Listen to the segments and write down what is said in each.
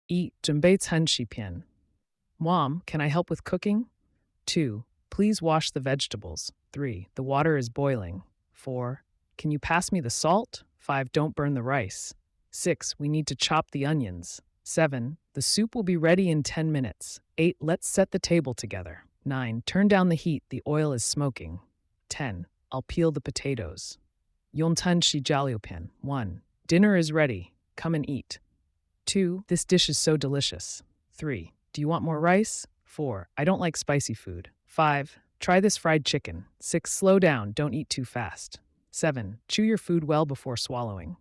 Eat 准备餐食片. Mom, can I help with cooking? 2. Please wash the vegetables. 3. The water is boiling. 4. Can you pass me the salt? 5. Don't burn the rice. 6. We need to chop the onions. 7. The soup will be ready in 10 minutes. 8. Let's set the table together. 9. Turn down the heat, the oil is smoking. 10. I'll peel the potatoes. Yontan shi jaliopan. 1. Dinner is ready. Come and eat. 2. This dish is so delicious. 3. Do you want more rice? 4. I don't like spicy food. 5. Try this fried chicken. 6. Slow down, don't eat too fast. 7. Chew your food well before swallowing.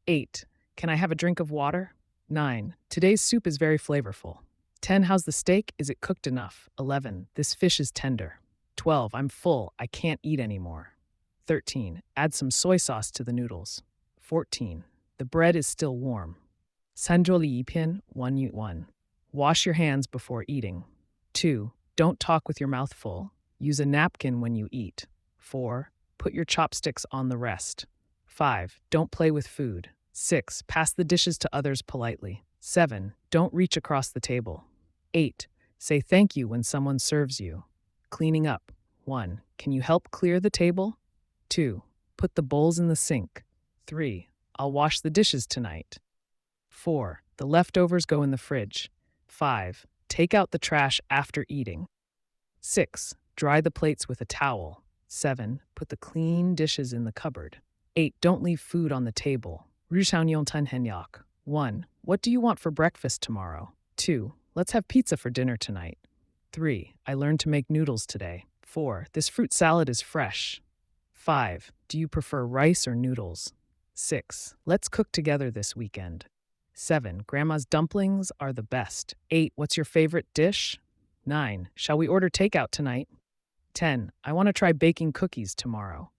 8. Can I have a drink of water? 9. Today's soup is very flavorful. 10. How's the steak? Is it cooked enough? 11. This fish is tender. 12. I'm full. I can't eat anymore. 13. Add some soy sauce to the noodles. 14. The bread is still warm. 3. 1. Wash your hands before eating. 2. Don't talk with your mouth full. Use a napkin when you eat. 4. Put your chopsticks on the rest. 5. Don't play with food. 6. Pass the dishes to others politely. 7. Don't reach across the table. 8. Say thank you when someone serves you. Cleaning up. 1. Can you help clear the table? 2. Put the bowls in the sink. 3. I'll wash the dishes tonight. 4. The leftovers go in the fridge. 5. Take out the trash after eating. 6. Dry the plates with a towel. 7. Put the clean dishes in the cupboard. 8. Don't leave food on the table. 1. What do you want for breakfast tomorrow? 2. Let's have pizza for dinner tonight. 3. I learned to make noodles today. 4. This fruit salad is fresh. 5. Do you prefer rice or noodles? 6. Let's cook together this weekend. 7. Grandma's dumplings are the best. 8. What's your favorite dish? 9. Shall we order takeout tonight? 10. I want to try baking cookies tomorrow.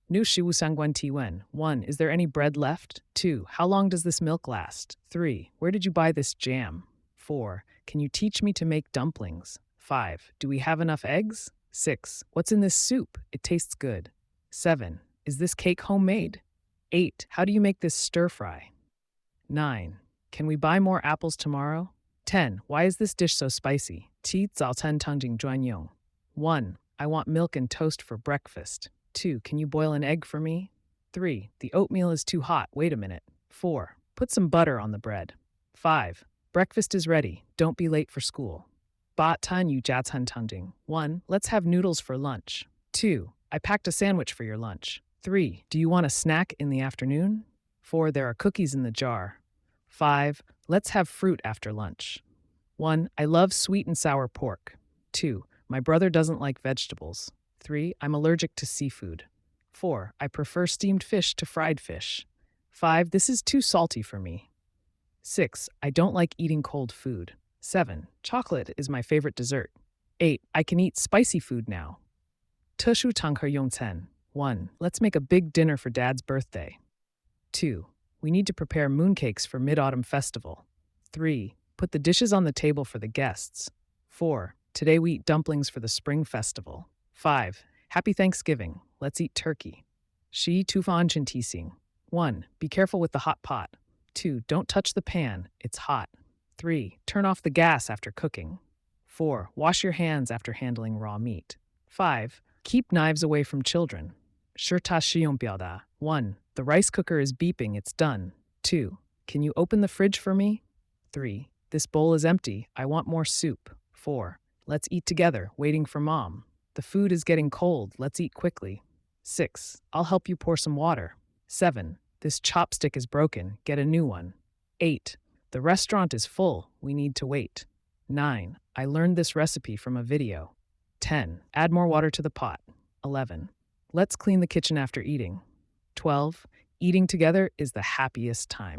Nu shiwu sangguan tiwen. 1. Is there any bread left? 2. How long does this milk last? 3. Where did you buy this jam? 4. Can you teach me to make dumplings? 5. Do we have enough eggs? 6. What's in this soup? It tastes good. 7. Is this cake homemade? 8. How do you make this stir fry? 9. Can we buy more apples tomorrow? 10. Why is this dish so spicy? 1. I want milk and toast for breakfast. 2. Can you boil an egg for me? 3. The oatmeal is too hot. Wait a minute. 4. Put some butter on the bread. 5. Breakfast is ready. Don't be late for school. 1. Let's have noodles for lunch. 2. I packed a sandwich for your lunch. 3. Do you want a snack in the afternoon? 4. There are cookies in the jar. 5. Let's have fruit after lunch. 1. I love sweet and sour pork. 2. My brother doesn't like vegetables. 3. I'm allergic to seafood. 4. I prefer steamed fish to fried fish. 5. This is too salty for me. 6. I don't like eating cold food. 7. Chocolate is my favorite dessert. 8. I can eat spicy food now. 1. Let's make a big dinner for Dad's birthday. 2. We need to prepare mooncakes for Mid-Autumn Festival. 3. Put the dishes on the table for the guests. 4. Today we eat dumplings for the Spring Festival. 5. Happy Thanksgiving. Let's eat turkey. Shi tufan chintising. 1. Be careful with the hot pot. 2. Don't touch the pan. It's hot. 3. Turn off the gas after cooking. 4. Wash your hands after handling raw meat. 5. Keep knives away from children. 1. The rice cooker is beeping. It's done. 2. Can you open the fridge for me? 3. This bowl is empty. I want more soup. 4. Let's eat together, waiting for Mom. The food is getting cold. Let's eat quickly. 6. I'll help you pour some water. 7. This chopstick is broken. Get a new one. 8. The restaurant is full. We need to wait. 9. I learned this recipe from a video. 10. Add more water to the pot. 11. Let's clean the kitchen after eating. 12. Eating together is the happiest time.